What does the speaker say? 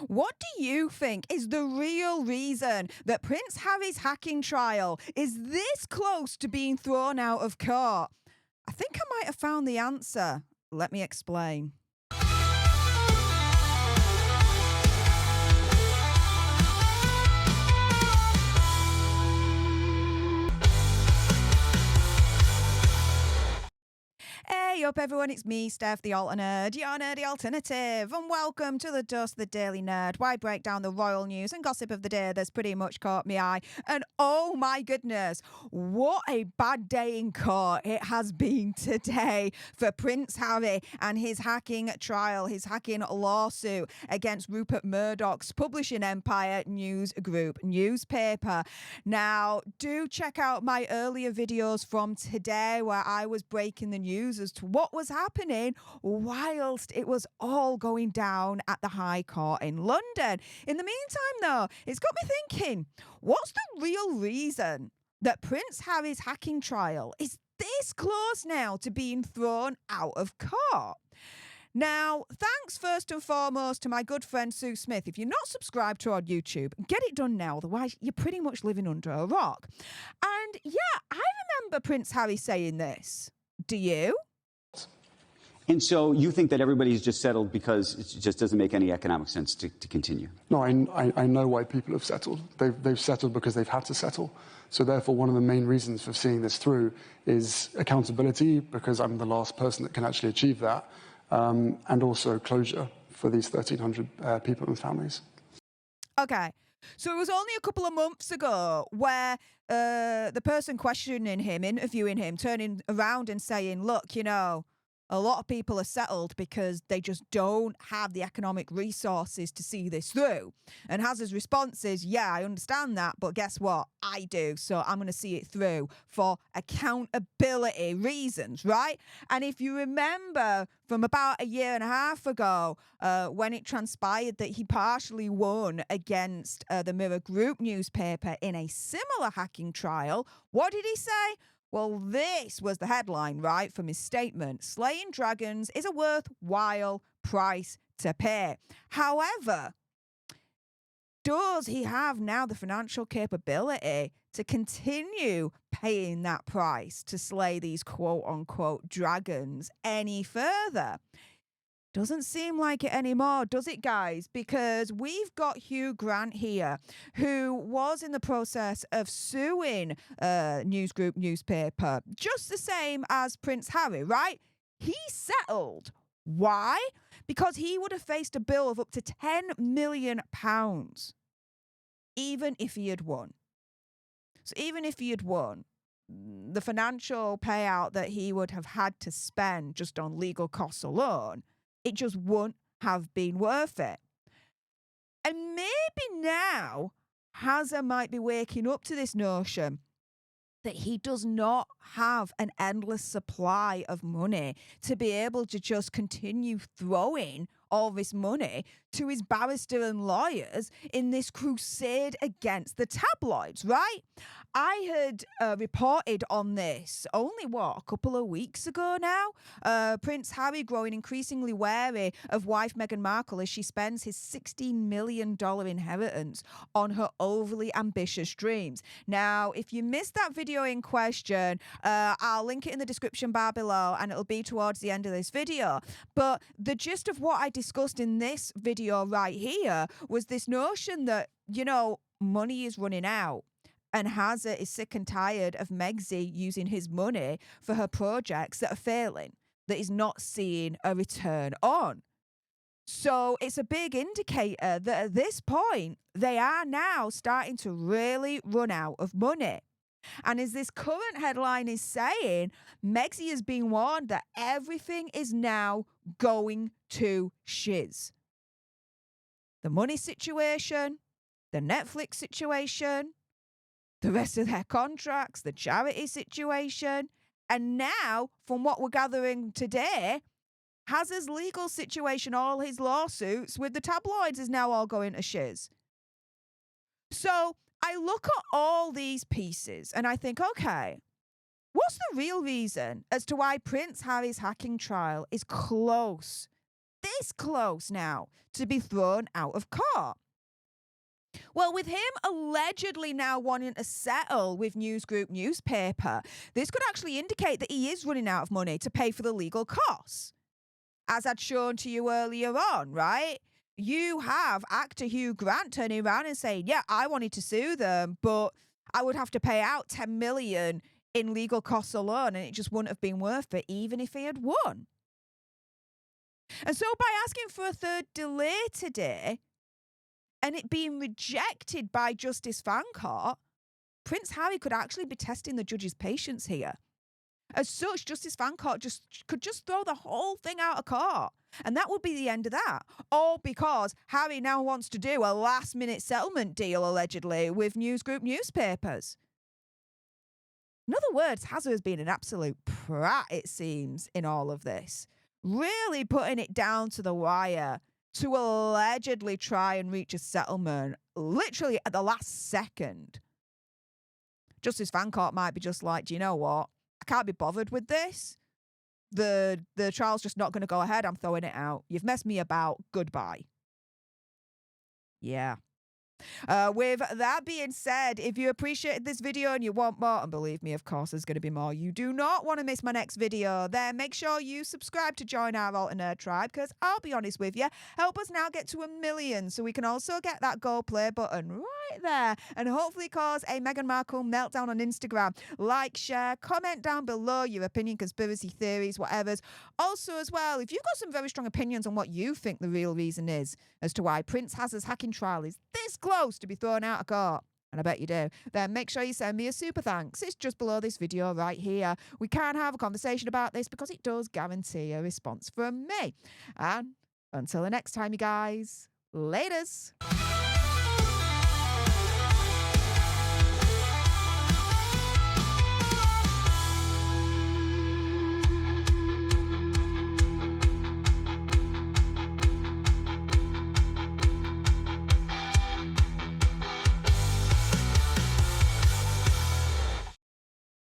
What do you think is the real reason that Prince Harry's hacking trial is this close to being thrown out of court? I think I might have found the answer. Let me explain. Hey up everyone, it's me, Stef, the Alternerd, your nerdy alternative, and welcome to the Dose the Daily Nerd, where I break down the royal news and gossip of the day that's pretty much caught me eye. And oh my goodness, what a bad day in court it has been today for Prince Harry and his hacking trial, his hacking lawsuit against Rupert Murdoch's publishing empire News Group newspaper. Now, do check out my earlier videos from today where I was breaking the news as to what was happening whilst it was all going down at the High Court in London. In the meantime, though, it's got me thinking, what's the real reason that Prince Harry's hacking trial is this close now to being thrown out of court? Now, thanks first and foremost to my good friend Sue Smith. If you're not subscribed to our YouTube, get it done now, otherwise you're pretty much living under a rock. And yeah, I remember Prince Harry saying this. Do you? And so you think that everybody's just settled because it just doesn't make any economic sense to continue? No, I know why people have settled. They've settled because they've had to settle. So therefore, one of the main reasons for seeing this through is accountability, because I'm the last person that can actually achieve that, and also closure for these 1,300 people and families. Okay. So it was only a couple of months ago where the person questioning him, interviewing him, turning around and saying, look, you know, a lot of people are settled because they just don't have the economic resources to see this through. And Hazard's response is, yeah, I understand that, but guess what? I do. So I'm going to see it through for accountability reasons, right? And if you remember from about a year and a half ago, when it transpired that he partially won against the Mirror Group newspaper in a similar hacking trial, what did he say? Well, this was the headline, right, from his statement. Slaying dragons is a worthwhile price to pay. However, does he have now the financial capability to continue paying that price to slay these quote-unquote dragons any further? Doesn't seem like it anymore, does it, guys? Because we've got Hugh Grant here, who was in the process of suing News Group newspaper, just the same as Prince Harry, right? He settled. Why? Because he would have faced a bill of up to £10 million, even if he had won. So even if he had won, the financial payout that he would have had to spend just on legal costs alone, it just wouldn't have been worth it. And maybe now Hazard might be waking up to this notion that he does not have an endless supply of money to be able to just continue throwing all this money to his barrister and lawyers in this crusade against the tabloids, right? I had reported on this only, a couple of weeks ago now? Prince Harry growing increasingly wary of wife Meghan Markle as she spends his $16 million inheritance on her overly ambitious dreams. Now, if you missed that video in question, I'll link it in the description bar below and it'll be towards the end of this video. But the gist of what I discussed in this video right here was this notion that, you know, money is running out. And Hazard is sick and tired of Megxie using his money for her projects that are failing, that he's not seeing a return on. So it's a big indicator that at this point, they are now starting to really run out of money. And as this current headline is saying, Megxie is being warned that everything is now going to shiz. The money situation, the Netflix situation, the rest of their contracts, the charity situation. And now, from what we're gathering today, Hazard's legal situation, all his lawsuits with the tabloids is now all going to shiz. So I look at all these pieces and I think, okay, what's the real reason as to why Prince Harry's hacking trial is close this close now to be thrown out of court. Well, with him allegedly now wanting to settle with News Group newspaper, this could actually indicate that he is running out of money to pay for the legal costs. As I'd shown to you earlier on, right? You have actor Hugh Grant turning around and saying, yeah, I wanted to sue them, but I would have to pay out $10 million in legal costs alone, and it just wouldn't have been worth it even if he had won. And so by asking for a third delay today, and it being rejected by Justice Fancourt, Prince Harry could actually be testing the judge's patience here. As such, Justice Fancourt could just throw the whole thing out of court. And that would be the end of that. All because Harry now wants to do a last-minute settlement deal, allegedly, with News Group newspapers. In other words, Hazza has been an absolute prat, it seems, in all of this. Really putting it down to the wire to allegedly try and reach a settlement, literally at the last second. Justice Fancourt might be just like, do you know what? I can't be bothered with this. The trial's just not going to go ahead. I'm throwing it out. You've messed me about. Goodbye. Yeah. With that being said, if you appreciated this video and you want more, and believe me, of course, there's going to be more, you do not want to miss my next video, then make sure you subscribe to join our alternate tribe, because I'll be honest with you, help us now get to 1 million so we can also get that gold play button right there and hopefully cause a Meghan Markle meltdown on Instagram. Like, share, comment down below your opinion, conspiracy theories, whatever's. Also, as well, if you've got some very strong opinions on what you think the real reason is as to why Prince Hazza's hacking trial is this close to be thrown out of court, and I bet you do, then make sure you send me a super thanks. It's just below this video right here. We can have a conversation about this because it does guarantee a response from me. And until the next time, you guys, laters.